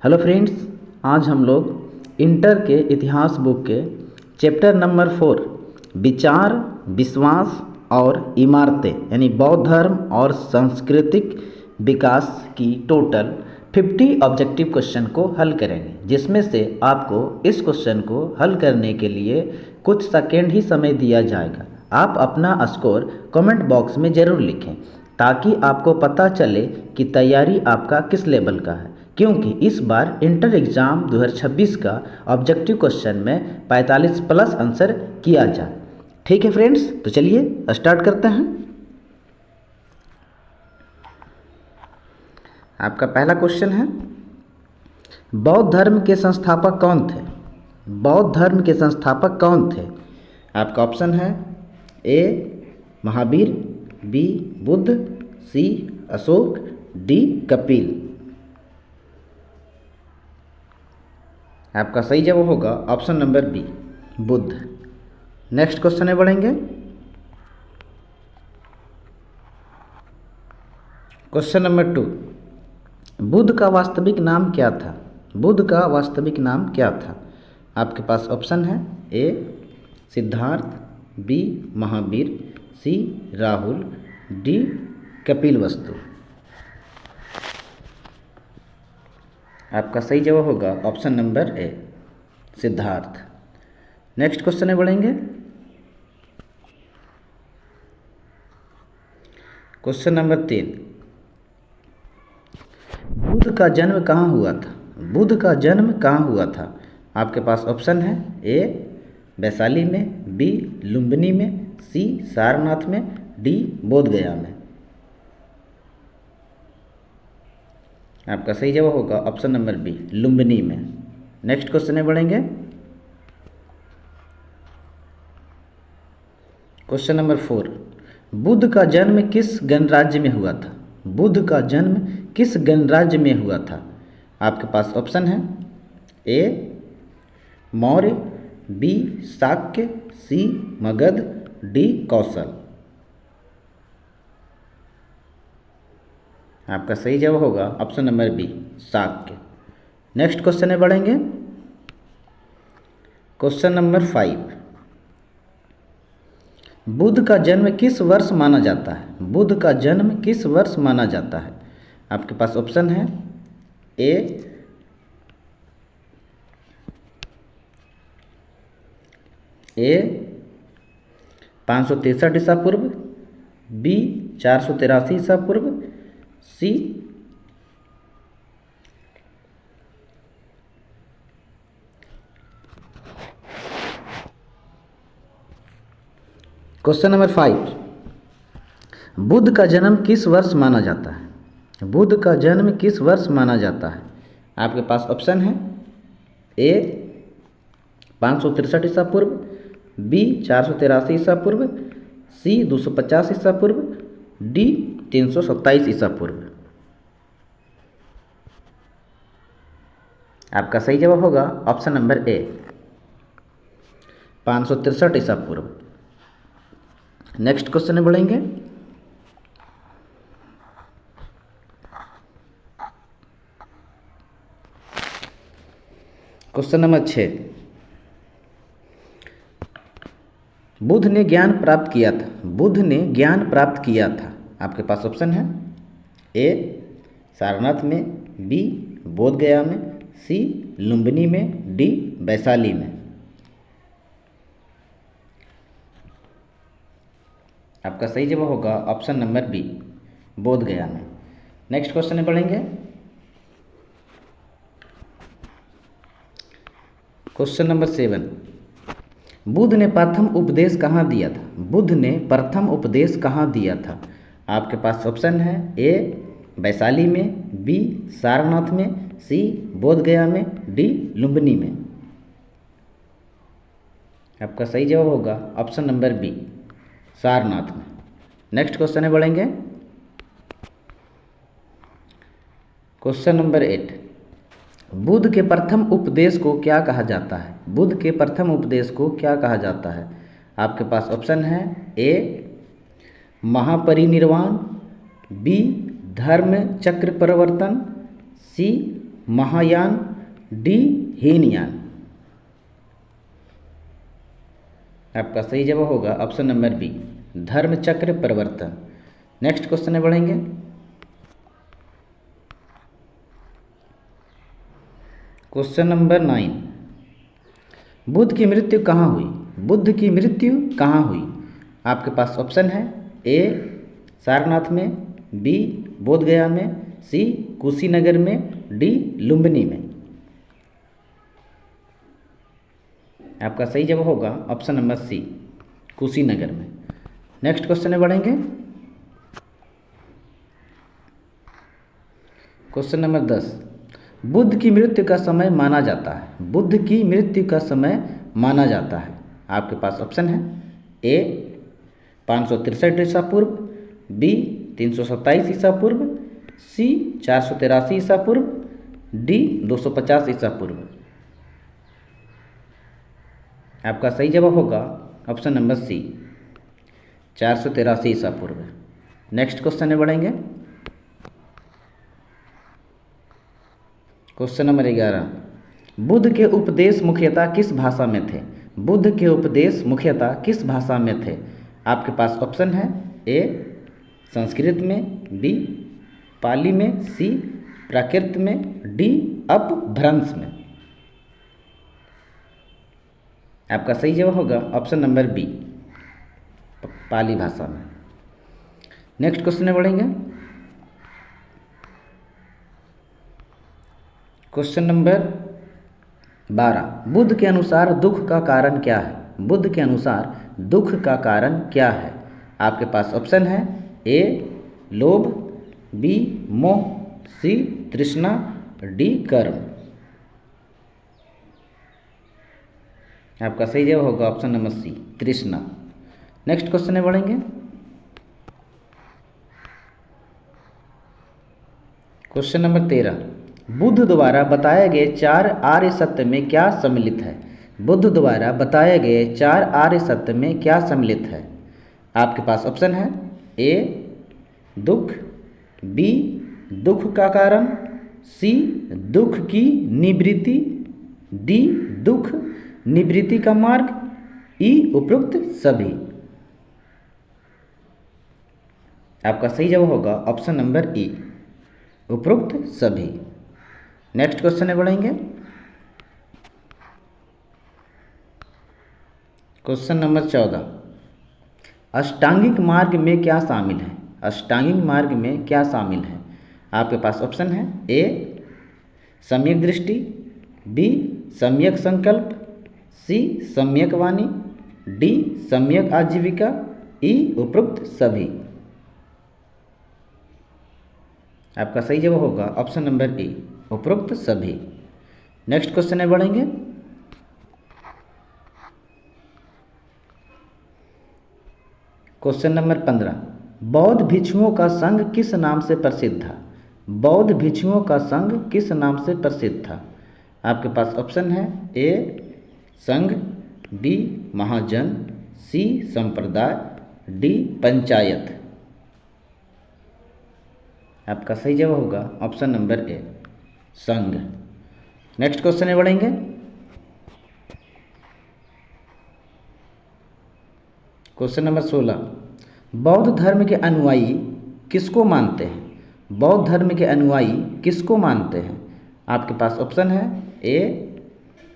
Hello friends, आज हम लोग इंटर के इतिहास बुक के चैप्टर नंबर 4 विचार, विश्वास और इमारतें यानी बौद्ध धर्म और सांस्कृतिक विकास की टोटल 50 ऑब्जेक्टिव क्वेश्चन को हल करेंगे, जिसमें से आपको इस क्वेश्चन को हल करने के लिए कुछ सेकेंड ही समय दिया जाएगा। आप अपना स्कोर कमेंट बॉक्स में ज़रूर लिखें ताकि आपको पता चले कि तैयारी आपका किस लेवल का है, क्योंकि इस बार इंटर एग्ज़ाम 2026 का ऑब्जेक्टिव क्वेश्चन में 45 प्लस आंसर किया जाए। ठीक है फ्रेंड्स, तो चलिए स्टार्ट करते हैं। आपका पहला क्वेश्चन है, बौद्ध धर्म के संस्थापक कौन थे? बौद्ध धर्म के संस्थापक कौन थे? आपका ऑप्शन है A Mahavir, B Buddha, C Ashok, D Kapil. आपका सही जवाब होगा option number B Buddha. Next question में बढ़ेंगे। क्वेश्चन नंबर 2, बुद्ध का वास्तविक नाम क्या था? बुद्ध का वास्तविक नाम क्या था? आपके पास ऑप्शन है ए सिद्धार्थ, बी महावीर, सी राहुल, डी कपिलवस्तु। आपका सही जवाब होगा option number A Siddharth. Next question में बढ़ेंगे। क्वेश्चन नंबर 3, बुद्ध का जन्म कहाँ हुआ था? बुद्ध का जन्म कहाँ हुआ था? आपके पास ऑप्शन है ए वैशाली में, बी लुम्बिनी में, सी सारनाथ में, डी बोधगया में। आपका सही जवाब होगा ऑप्शन नंबर बी लुम्बिनी में। नेक्स्ट क्वेश्चन में बढ़ेंगे। क्वेश्चन नंबर 4, बुद्ध का जन्म किस गणराज्य में हुआ था? बुद्ध का जन्म किस गणराज्य में हुआ था? आपके पास ऑप्शन है A Maurya, B Shakya, C Magadh, D Kaushal. आपका सही जवाब होगा option number B Shakya. Next question में बढ़ेंगे। क्वेश्चन नंबर 5, बुद्ध का जन्म किस वर्ष माना जाता है? बुद्ध का जन्म किस वर्ष माना जाता है? आपके पास ऑप्शन है ए 563 ईसा पूर्व, बी 483 ईसा पूर्व, सी क्वेश्चन नंबर 5, बुद्ध का जन्म किस वर्ष माना जाता है? बुद्ध का जन्म किस वर्ष माना जाता है? आपके पास ऑप्शन है ए 563 ईसा पूर्व, बी 483 ईसा पूर्व, सी 250 ईसा पूर्व, डी 327 ईसा पूर्व। आपका सही जवाब होगा ऑप्शन नंबर ए 563 ईसा पूर्व। नेक्स्ट क्वेश्चन में बढ़ेंगे। क्वेश्चन नंबर 6, बुद्ध ने ज्ञान प्राप्त किया था। बुद्ध ने ज्ञान प्राप्त किया था। आपके पास ऑप्शन है ए सारनाथ में, बी बोधगया में, सी लुम्बिनी में, डी वैशाली में। आपका सही जवाब होगा ऑप्शन नंबर बी बोधगया में। नेक्स्ट क्वेश्चन में पढ़ेंगे। क्वेश्चन नंबर 7, बुद्ध ने प्रथम उपदेश कहाँ दिया था? बुद्ध ने प्रथम उपदेश कहाँ दिया था? आपके पास ऑप्शन है ए वैशाली में, बी सारनाथ में, सी बोधगया में, डी लुम्बिनी में। आपका सही जवाब होगा ऑप्शन नंबर बी सारनाथ में। नेक्स्ट क्वेश्चन में बढ़ेंगे। क्वेश्चन नंबर 8, बुद्ध के प्रथम उपदेश को क्या कहा जाता है? बुद्ध के प्रथम उपदेश को क्या कहा जाता है? आपके पास ऑप्शन है ए महापरिनिर्वाण, बी धर्म चक्र परिवर्तन, सी महायान, डी हीनयान। आपका सही जवाब होगा ऑप्शन नंबर बी, धर्मचक्र प्रवर्तन। नेक्स्ट क्वेश्चन में बढ़ेंगे। क्वेश्चन नंबर 9, बुद्ध की मृत्यु कहाँ हुई? बुद्ध की मृत्यु कहाँ हुई? आपके पास ऑप्शन है, ए सारनाथ में, बी बोधगया में, सी कुशीनगर में, डी लुम्बिनी में। आपका सही जवाब होगा ऑप्शन नंबर सी, कुशीनगर में। नेक्स्ट क्वेश्चन में बढ़ेंगे। क्वेश्चन नंबर 10, बुद्ध की मृत्यु का समय माना जाता है। बुद्ध की मृत्यु का समय माना जाता है। आपके पास ऑप्शन है, ए 563 ईसा पूर्व, बी 327 ईसा पूर्व, सी 483 ईसा पूर्व, डी 250 ईसा पूर्व। आपका सही जवाब होगा ऑप्शन नंबर सी, 483 ईसा पूर्व। नेक्स्ट क्वेश्चन में बढ़ेंगे। क्वेश्चन नंबर 11, बुद्ध के उपदेश मुख्यतः किस भाषा में थे? बुद्ध के उपदेश मुख्यतः किस भाषा में थे? आपके पास ऑप्शन है, ए संस्कृत में, बी पाली में, सी प्राकृत में, डी अपभ्रंश में। आपका सही जवाब होगा ऑप्शन नंबर बी, पाली भाषा में। नेक्स्ट क्वेश्चन में बढ़ेंगे। क्वेश्चन नंबर 12, बुद्ध के अनुसार दुख का कारण क्या है? बुद्ध के अनुसार दुख का कारण क्या है? आपके पास ऑप्शन है, ए लोभ, बी मोह, सी तृष्णा, डी कर्म। आपका सही जवाब होगा ऑप्शन नंबर सी, तृष्णा। नेक्स्ट क्वेश्चन में बढ़ेंगे। क्वेश्चन नंबर 13, बुद्ध द्वारा बताए गए 4 आर्य सत्य में क्या सम्मिलित है? बुद्ध द्वारा बताए गए 4 आर्य सत्य में क्या सम्मिलित है? आपके पास ऑप्शन है, ए दुख, बी दुख का कारण, सी दुख की निवृत्ति, डी दुख निवृत्ति का मार्ग, ई उपरोक्त सभी। आपका सही जवाब होगा ऑप्शन नंबर ई, उपरोक्त सभी। नेक्स्ट क्वेश्चन में बढ़ेंगे। क्वेश्चन नंबर 14, अष्टांगिक मार्ग में क्या शामिल है? अष्टांगिक मार्ग में क्या शामिल है? आपके पास ऑप्शन है, ए सम्यक दृष्टि, बी सम्यक संकल्प, सी सम्यक वाणी, डी सम्यक आजीविका, ई उपरोक्त सभी। आपका सही जवाब होगा ऑप्शन नंबर ए, उपरोक्त सभी। नेक्स्ट क्वेश्चन में बढ़ेंगे। क्वेश्चन नंबर 15, बौद्ध भिक्षुओं का संघ किस नाम से प्रसिद्ध था? बौद्ध भिक्षुओं का संघ किस नाम से प्रसिद्ध था? आपके पास ऑप्शन है, ए संघ, बी महाजन, सी संप्रदाय, डी पंचायत। आपका सही जवाब होगा ऑप्शन नंबर ए, संघ। नेक्स्ट क्वेश्चन में बढ़ेंगे। क्वेश्चन नंबर 16, बौद्ध धर्म के अनुयायी किसको मानते हैं? बौद्ध धर्म के अनुयायी किसको मानते हैं? आपके पास ऑप्शन है, ए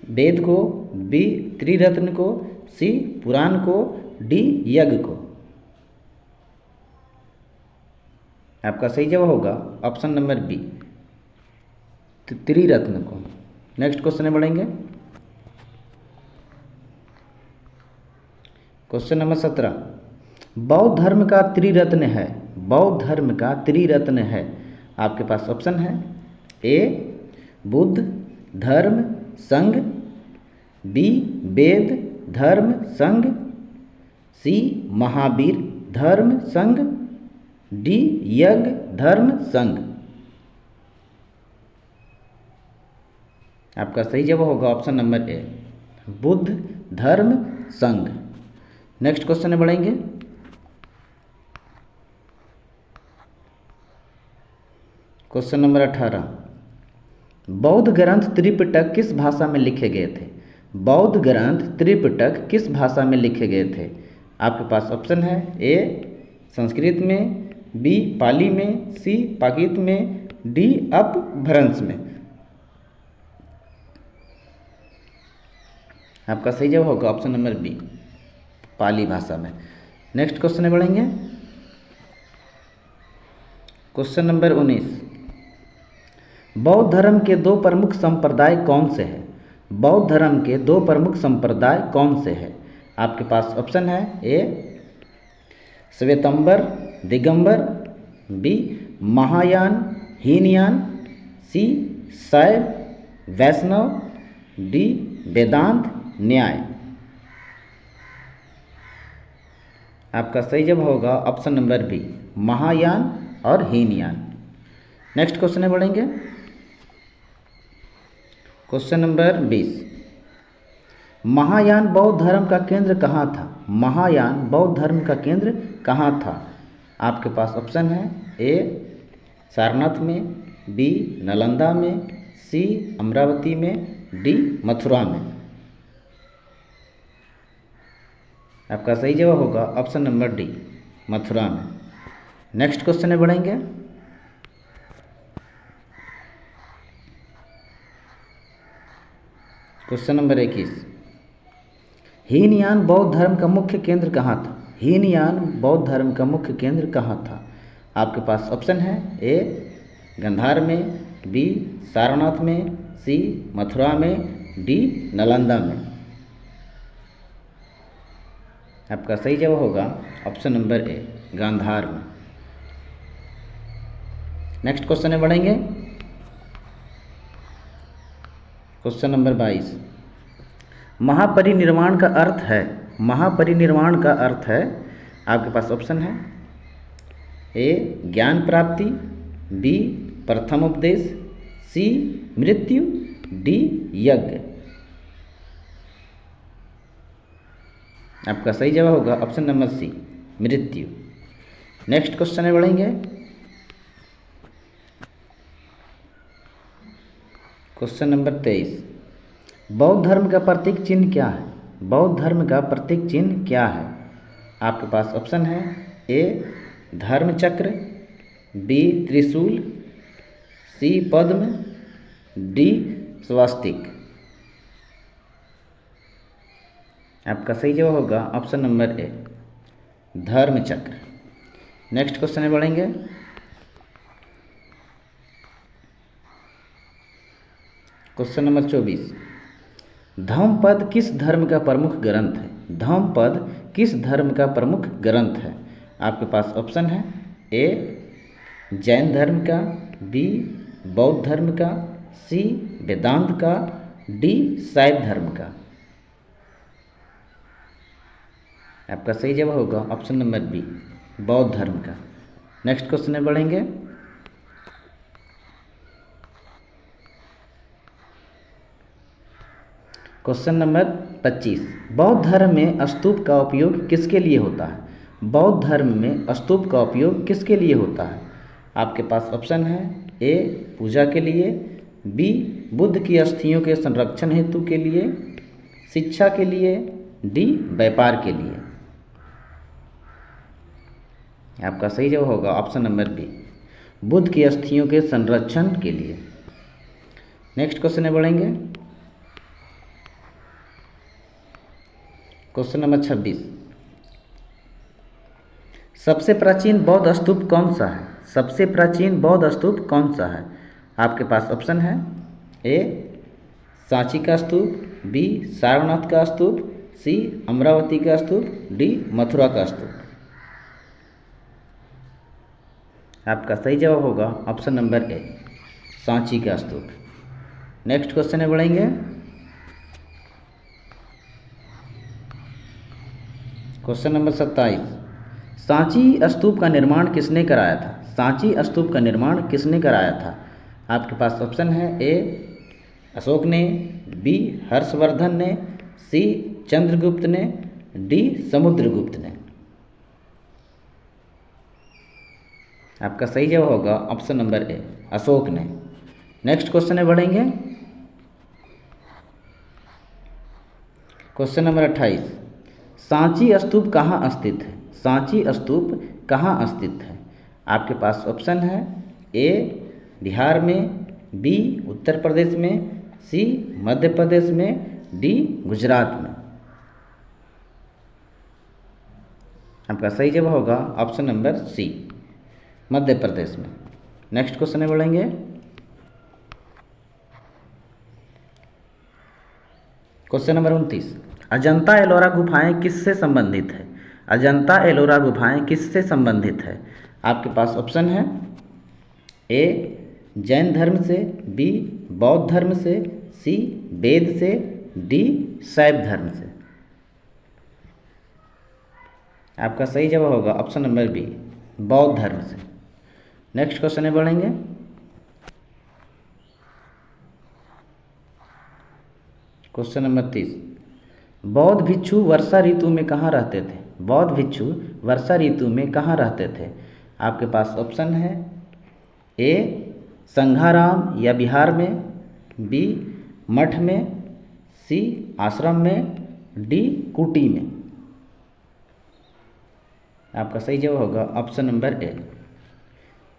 वेद को, बी त्रिरत्न को, सी पुराण को, डी यज्ञ को। आपका सही जवाब होगा ऑप्शन नंबर बी, त्रिरत्न को। नेक्स्ट क्वेश्चन में बढ़ेंगे। क्वेश्चन नंबर 17, बौद्ध धर्म का त्रिरत्न है, बौद्ध धर्म का त्रिरत्न है। आपके पास ऑप्शन है, ए बुद्ध धर्म संघ, बी वेद धर्म संघ, सी महावीर धर्म संघ, डी यज्ञ धर्म संघ। आपका सही जवाब होगा ऑप्शन नंबर ए, बुद्ध धर्म संघ। नेक्स्ट क्वेश्चन में बढ़ेंगे। क्वेश्चन नंबर 18, बौद्ध ग्रंथ त्रिपिटक किस भाषा में लिखे गए थे? बौद्ध ग्रंथ त्रिपिटक किस भाषा में लिखे गए थे? आपके पास ऑप्शन है, ए संस्कृत में, बी पाली में, सी प्राकृत में, डी अपभ्रंश में। आपका सही जवाब होगा ऑप्शन नंबर बी, पाली भाषा में। नेक्स्ट क्वेश्चन में बढ़ेंगे। क्वेश्चन नंबर 19, बौद्ध धर्म के दो प्रमुख संप्रदाय कौन से हैं? बौद्ध धर्म के दो प्रमुख संप्रदाय कौन से हैं? आपके पास ऑप्शन है, ए श्वेतंबर दिगंबर, बी महायान हीनयान, सी शैव वैष्णव, डी वेदांत न्याय। आपका सही जवाब होगा ऑप्शन नंबर बी, महायान और हीनयान। नेक्स्ट क्वेश्चन में बढ़ेंगे। क्वेश्चन नंबर 20, महायान बौद्ध धर्म का केंद्र कहाँ था? महायान बौद्ध धर्म का केंद्र कहाँ था? आपके पास ऑप्शन है, ए सारनाथ में, बी नालंदा में, सी अमरावती में, डी मथुरा में। आपका सही जवाब होगा ऑप्शन नंबर डी, मथुरा में। नेक्स्ट क्वेश्चन में बढ़ेंगे। क्वेश्चन नंबर 21, हीनयान बौद्ध धर्म का मुख्य केंद्र कहाँ था? हीनयान बौद्ध धर्म का मुख्य केंद्र कहाँ था? आपके पास ऑप्शन है, ए गांधार में, बी सारनाथ में, सी मथुरा में, डी नालंदा में। आपका सही जवाब होगा ऑप्शन नंबर ए, गांधार में। नेक्स्ट क्वेश्चन में बढ़ेंगे। क्वेश्चन नंबर 22, महापरिनिर्वाण का अर्थ है? महापरिनिर्वाण का अर्थ है, आपके पास ऑप्शन है, ए ज्ञान प्राप्ति, बी प्रथम उपदेश, सी मृत्यु, डी यज्ञ। आपका सही जवाब होगा ऑप्शन नंबर सी, मृत्यु। नेक्स्ट क्वेश्चन में बढ़ेंगे। क्वेश्चन नंबर 23, बौद्ध धर्म का प्रतीक चिन्ह क्या है? बौद्ध धर्म का प्रतीक चिन्ह क्या है? आपके पास ऑप्शन है, ए धर्म चक्र, बी त्रिशूल, सी पद्म, डी स्वास्तिक। आपका सही जवाब होगा ऑप्शन नंबर ए, धर्म चक्र। नेक्स्ट क्वेश्चन में बढ़ेंगे। क्वेश्चन नंबर 24, धम्मपद किस धर्म का प्रमुख ग्रंथ है? धम्मपद किस धर्म का प्रमुख ग्रंथ है? आपके पास ऑप्शन है, ए जैन धर्म का, बी बौद्ध धर्म का, सी वेदांत का, डी शैव धर्म का। आपका सही जवाब होगा ऑप्शन नंबर बी, बौद्ध धर्म का। नेक्स्ट क्वेश्चन में बढ़ेंगे। क्वेश्चन नंबर 25, बौद्ध धर्म में स्तूप का उपयोग किसके लिए होता है? बौद्ध धर्म में स्तूप का उपयोग किसके लिए होता है? आपके पास ऑप्शन है, ए पूजा के लिए, बी बुद्ध की अस्थियों के संरक्षण हेतु के लिए, शिक्षा के लिए, डी व्यापार के लिए। आपका सही जवाब होगा ऑप्शन नंबर बी, बुद्ध की अस्थियों के संरक्षण के लिए। नेक्स्ट क्वेश्चन में बढ़ेंगे। क्वेश्चन नंबर 26, सबसे प्राचीन बौद्ध स्तूप कौन सा है? सबसे प्राचीन बौद्ध स्तूप कौन सा है? आपके पास ऑप्शन है, ए सांची का स्तूप, बी सारनाथ का स्तूप, सी अमरावती का स्तूप, डी मथुरा का स्तूप। आपका सही जवाब होगा ऑप्शन नंबर ए, सांची का स्तूप। नेक्स्ट क्वेश्चन में बढ़ेंगे। क्वेश्चन नंबर 27, सांची स्तूप का निर्माण किसने कराया था? सांची स्तूप का निर्माण किसने कराया था? आपके पास ऑप्शन है, ए अशोक ने, बी हर्षवर्धन ने, सी चंद्रगुप्त ने, डी समुद्रगुप्त ने। आपका सही जवाब होगा ऑप्शन नंबर ए, अशोक ने। नेक्स्ट क्वेश्चन में बढ़ेंगे। क्वेश्चन नंबर 28, सांची स्तूप कहाँ स्थित है? सांची स्तूप कहाँ स्थित है? आपके पास ऑप्शन है, ए बिहार में, बी उत्तर प्रदेश में, सी मध्य प्रदेश में, डी गुजरात में। आपका सही जवाब होगा option number C, Madhya Pradesh में। नेक्स्ट क्वेश्चन में बढ़ेंगे। क्वेश्चन नंबर 29, अजंता एलोरा गुफाएं किससे संबंधित है? अजंता एलोरा गुफाएं किससे संबंधित है? आपके पास ऑप्शन है, ए जैन धर्म से, बी बौद्ध धर्म से, सी वेद से, डी शैव धर्म से। आपका सही जवाब होगा ऑप्शन नंबर बी, बौद्ध धर्म से। नेक्स्ट क्वेश्चन में बढ़ेंगे। क्वेश्चन नंबर 30, बौद्ध भिक्षु वर्षा ऋतु में कहाँ रहते थे? बौद्ध भिक्षु वर्षा ऋतु में कहाँ रहते थे? आपके पास ऑप्शन है, ए संघाराम या बिहार में, बी मठ में, सी आश्रम में, डी कुटी में। आपका सही जवाब होगा ऑप्शन नंबर ए,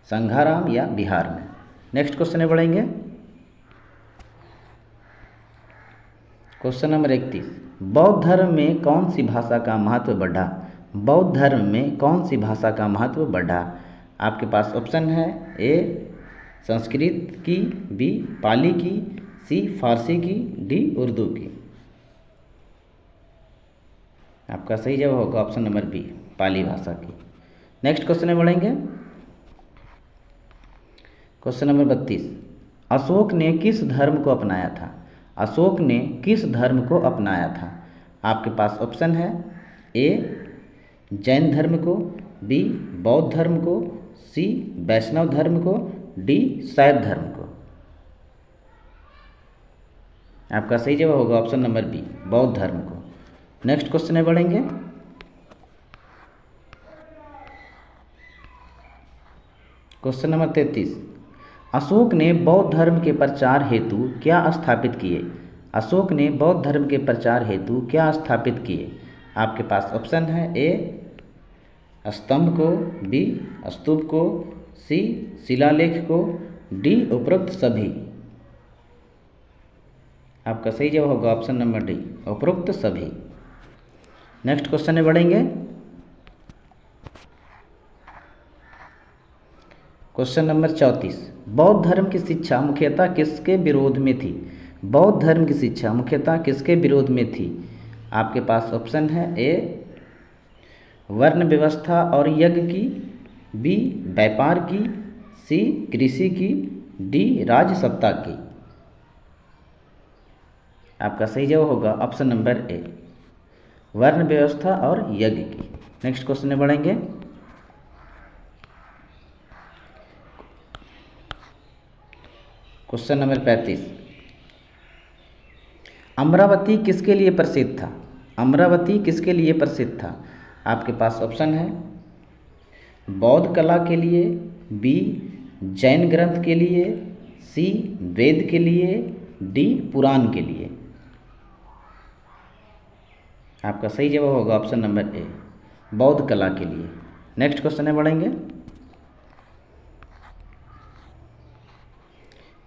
संघाराम या बिहार में। नेक्स्ट क्वेश्चन में बढ़ेंगे। क्वेश्चन नंबर 31, बौद्ध धर्म में कौन सी भाषा का महत्व बढ़ा? बौद्ध धर्म में कौन सी भाषा का महत्व बढ़ा? आपके पास ऑप्शन है, ए संस्कृत की, बी पाली की, सी फारसी की, डी उर्दू की। आपका सही जवाब होगा ऑप्शन नंबर बी, पाली भाषा की। नेक्स्ट क्वेश्चन में बढ़ेंगे। क्वेश्चन नंबर 32, अशोक ने किस धर्म को अपनाया था? अशोक ने किस धर्म को अपनाया था? आपके पास ऑप्शन है, ए जैन धर्म को, बी बौद्ध धर्म को, सी वैष्णव धर्म को, डी शैव धर्म को। आपका सही जवाब होगा ऑप्शन नंबर बी, बौद्ध धर्म को। नेक्स्ट क्वेश्चन में बढ़ेंगे। क्वेश्चन नंबर 33, अशोक ने बौद्ध धर्म के प्रचार हेतु क्या स्थापित किए? अशोक ने बौद्ध धर्म के प्रचार हेतु क्या स्थापित किए? आपके पास ऑप्शन है, ए स्तंभ को, बी स्तूप को, सी शिलालेख को, डी उपरोक्त सभी। आपका सही जवाब होगा ऑप्शन नंबर डी, उपरोक्त सभी। नेक्स्ट क्वेश्चन में बढ़ेंगे। क्वेश्चन नंबर 34, बौद्ध धर्म की शिक्षा मुख्यतः किसके विरोध में थी? बौद्ध धर्म की शिक्षा मुख्यतः किसके विरोध में थी? आपके पास ऑप्शन है, ए वर्ण व्यवस्था और यज्ञ की, बी व्यापार की, सी कृषि की, डी राजसत्ता की। आपका सही जवाब होगा ऑप्शन नंबर ए, वर्ण व्यवस्था और यज्ञ की। नेक्स्ट क्वेश्चन में बढ़ेंगे। क्वेश्चन नंबर 35, अमरावती किसके लिए प्रसिद्ध था? अमरावती किसके लिए प्रसिद्ध था? आपके पास ऑप्शन है, बौद्ध कला के लिए, बी जैन ग्रंथ के लिए, सी वेद के लिए, डी पुराण के लिए। आपका सही जवाब होगा ऑप्शन नंबर ए, बौद्ध कला के लिए। नेक्स्ट क्वेश्चन में बढ़ेंगे।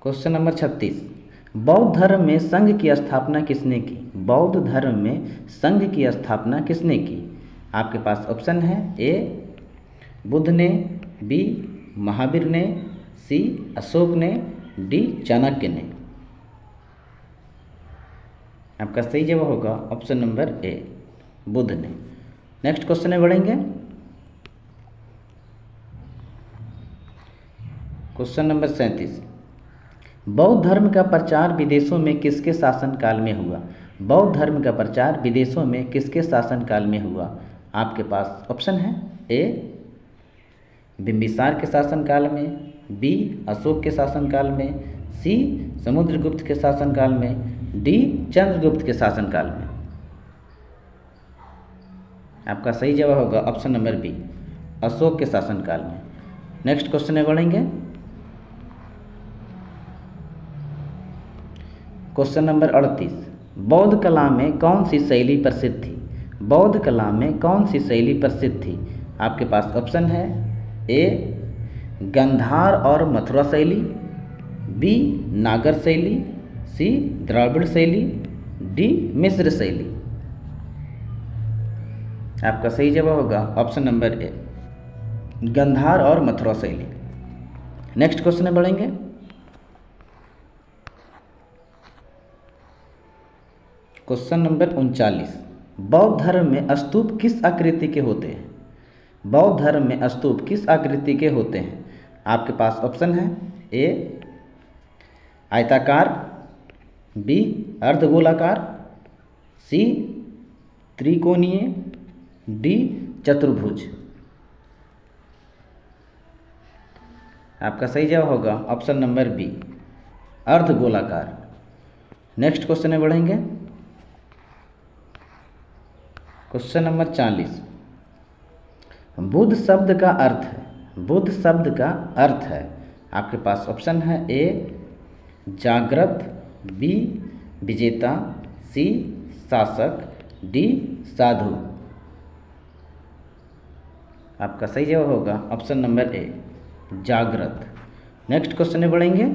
क्वेश्चन नंबर 36, बौद्ध धर्म में संघ की स्थापना किसने की? बौद्ध धर्म में संघ की स्थापना किसने की? आपके पास ऑप्शन है, ए बुद्ध ने, बी महावीर ने, सी अशोक ने, डी चाणक्य ने। आपका सही जवाब होगा ऑप्शन नंबर ए, बुद्ध ने। नेक्स्ट क्वेश्चन में बढ़ेंगे। क्वेश्चन नंबर 37, बौद्ध धर्म का प्रचार विदेशों में किसके शासनकाल में हुआ? बौद्ध धर्म का प्रचार विदेशों में किसके शासनकाल में हुआ? आपके पास ऑप्शन है, ए बिंबिसार के शासनकाल में, बी अशोक के शासनकाल में, सी समुद्रगुप्त के शासनकाल में, डी चंद्रगुप्त के शासनकाल में। आपका सही जवाब होगा ऑप्शन नंबर बी, अशोक के शासनकाल में। नेक्स्ट क्वेश्चन में बढ़ेंगे। क्वेश्चन नंबर 38, बौद्ध कला में कौन सी शैली प्रसिद्ध थी? बौद्ध कला में कौन सी शैली प्रसिद्ध थी? आपके पास ऑप्शन है ए गंधार और मथुरा शैली, बी नागर शैली, सी द्राविड़ शैली, डी मिस्र शैली। आपका सही जवाब होगा ऑप्शन नंबर ए गंधार और मथुरा शैली। नेक्स्ट क्वेश्चन में बढ़ेंगे। क्वेश्चन नंबर 39, बौद्ध धर्म में स्तूप किस आकृति के होते हैं? बौद्ध धर्म में स्तूप किस आकृति के होते हैं? आपके पास ऑप्शन है ए आयताकार, बी अर्धगोलाकार, सी त्रिकोणीय, डी चतुर्भुज। आपका सही जवाब होगा ऑप्शन नंबर बी अर्धगोलाकार। नेक्स्ट क्वेश्चन में बढ़ेंगे। क्वेश्चन नंबर 40, बुद्ध शब्द का अर्थ है, बुद्ध शब्द का अर्थ है। आपके पास ऑप्शन है ए जागृत, बी विजेता, सी शासक, डी साधु। आपका सही जवाब होगा ऑप्शन नंबर ए जागृत। नेक्स्ट क्वेश्चन में बढ़ेंगे।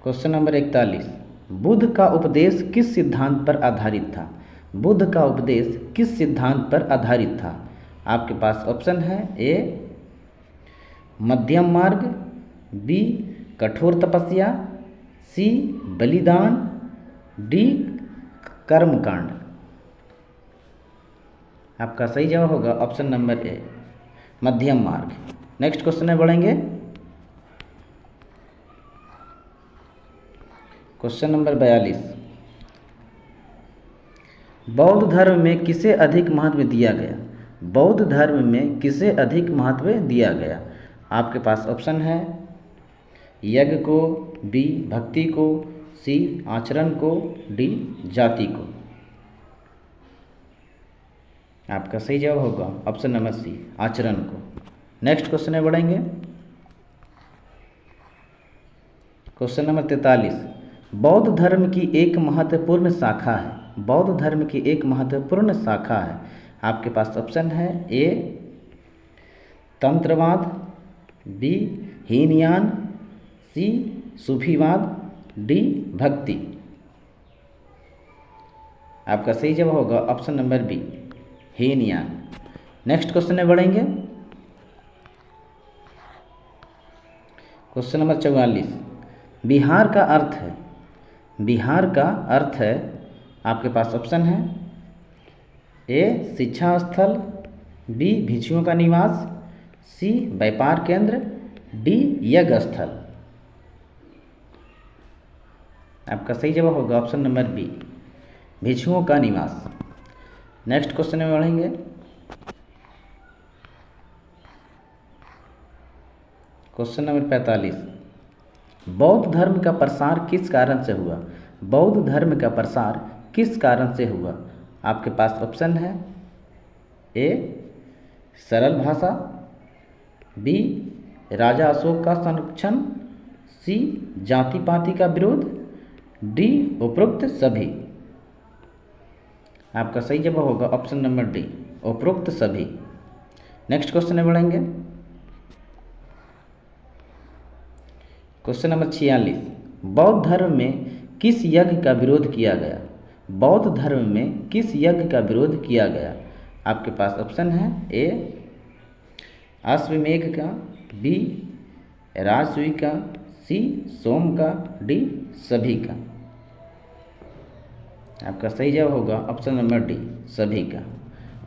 क्वेश्चन नंबर 41, बुद्ध का उपदेश किस सिद्धांत पर आधारित था? बुद्ध का उपदेश किस सिद्धांत पर आधारित था? आपके पास ऑप्शन है ए मध्यम मार्ग, बी कठोर तपस्या, सी बलिदान, डी कर्मकांड। आपका सही जवाब होगा ऑप्शन नंबर ए मध्यम मार्ग। नेक्स्ट क्वेश्चन में बढ़ेंगे। क्वेश्चन नंबर 42, बौद्ध धर्म में किसे अधिक महत्व दिया गया? बौद्ध धर्म में किसे अधिक महत्व दिया गया? आपके पास ऑप्शन है यज्ञ को, बी भक्ति को, सी आचरण को, डी जाति को। आपका सही जवाब होगा ऑप्शन नंबर सी आचरण को। नेक्स्ट क्वेश्चन में बढ़ेंगे। क्वेश्चन नंबर 43, बौद्ध धर्म की एक महत्वपूर्ण शाखा है, बौद्ध धर्म की एक महत्वपूर्ण शाखा है। आपके पास ऑप्शन है ए तंत्रवाद, बी हीनयान, सी सूफीवाद, डी भक्ति। आपका सही जवाब होगा option number B Hinayana. Next question में बढ़ेंगे। क्वेश्चन नंबर 44, बिहार का अर्थ है, बिहार का अर्थ है। आपके पास ऑप्शन है ए शिक्षा स्थल, बी भिक्षुओं का निवास, सी व्यापार केंद्र, डी यज्ञ स्थल। आपका सही जवाब होगा ऑप्शन नंबर बी भिक्षुओं का निवास। नेक्स्ट क्वेश्चन में बढ़ेंगे। क्वेश्चन नंबर 45, बौद्ध धर्म का प्रसार किस कारण से हुआ? बौद्ध धर्म का प्रसार किस कारण से हुआ? आपके पास ऑप्शन है ए सरल भाषा, बी राजा अशोक का संरक्षण, सी जाति पाति का विरोध, डी उपरोक्त सभी। आपका सही जवाब होगा ऑप्शन नंबर डी उपरोक्त सभी। नेक्स्ट क्वेश्चन में बढ़ेंगे। क्वेश्चन नंबर 46, बौद्ध धर्म में किस यज्ञ का विरोध किया गया? बौद्ध धर्म में किस यज्ञ का विरोध किया गया? आपके पास ऑप्शन है ए अश्वमेघ का, बी राजसूय का, सी सोम का, डी सभी का। आपका सही जवाब होगा ऑप्शन नंबर डी सभी का।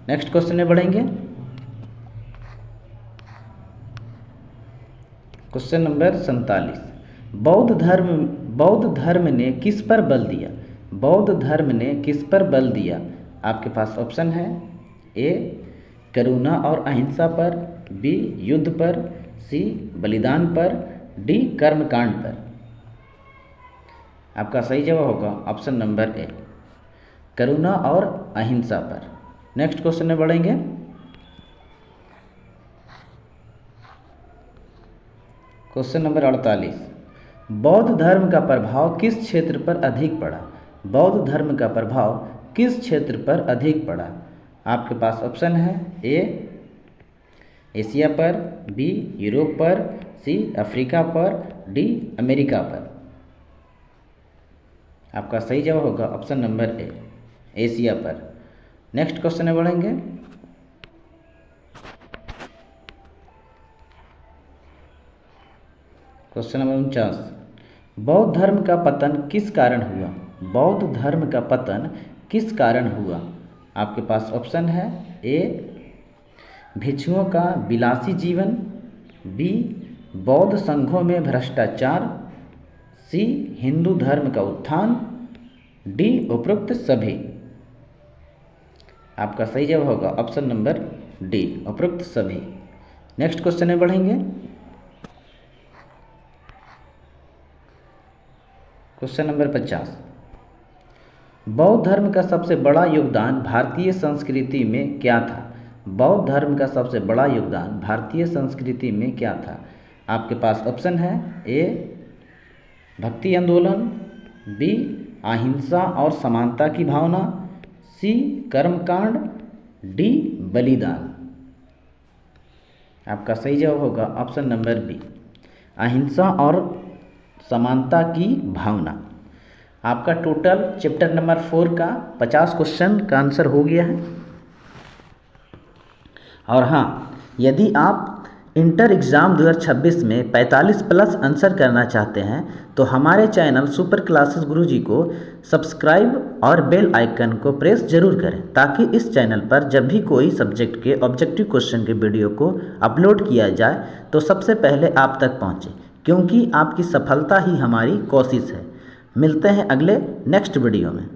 नेक्स्ट क्वेश्चन में बढ़ेंगे। क्वेश्चन नंबर 47, बौद्ध धर्म ने किस पर बल दिया? बौद्ध धर्म ने किस पर बल दिया? आपके पास ऑप्शन है ए करुणा और अहिंसा पर, बी युद्ध पर, सी बलिदान पर, डी कर्मकांड पर। आपका सही जवाब होगा ऑप्शन नंबर ए करुणा और अहिंसा पर। नेक्स्ट क्वेश्चन में बढ़ेंगे। क्वेश्चन नंबर 48, बौद्ध धर्म का प्रभाव किस क्षेत्र पर अधिक पड़ा? बौद्ध धर्म का प्रभाव किस क्षेत्र पर अधिक पड़ा? आपके पास ऑप्शन है, ए एशिया पर, बी यूरोप पर, सी अफ्रीका पर, डी अमेरिका पर। आपका सही जवाब होगा ऑप्शन नंबर ए, एशिया पर। नेक्स्ट क्वेश्चन में बढ़ेंगे। क्वेश्चन नंबर 49, बौद्ध धर्म का पतन किस कारण हुआ? बौद्ध धर्म का पतन किस कारण हुआ? आपके पास ऑप्शन है, ए भिक्षुओं का विलासी जीवन, बी बौद्ध संघों में भ्रष्टाचार, सी हिंदू धर्म का उत्थान, डी उपरोक्त सभी। आपका सही जवाब होगा ऑप्शन नंबर डी, उपरोक्त सभी। नेक्स्ट क्वेश्चन में बढ़ेंगे। क्वेश्चन नंबर 50, बौद्ध धर्म का सबसे बड़ा योगदान भारतीय संस्कृति में क्या था? बौद्ध धर्म का सबसे बड़ा योगदान भारतीय संस्कृति में क्या था? आपके पास ऑप्शन है, ए भक्ति आंदोलन, बी अहिंसा और समानता की भावना, सी कर्मकांड, डी बलिदान। आपका सही जवाब होगा ऑप्शन नंबर बी, अहिंसा और समानता की भावना। आपका टोटल चैप्टर नंबर 4 का 50 क्वेश्चन का आंसर हो गया है। और हाँ, यदि आप इंटर एग्ज़ाम 2026 में 45 प्लस आंसर करना चाहते हैं तो हमारे चैनल सुपर क्लासेस गुरुजी को सब्सक्राइब और बेल आइकन को प्रेस जरूर करें, ताकि इस चैनल पर जब भी कोई सब्जेक्ट के ऑब्जेक्टिव क्वेश्चन के वीडियो को अपलोड किया जाए तो सबसे पहले आप तक पहुँचे, क्योंकि आपकी सफलता ही हमारी कोशिश है। मिलते हैं अगले नेक्स्ट वीडियो में।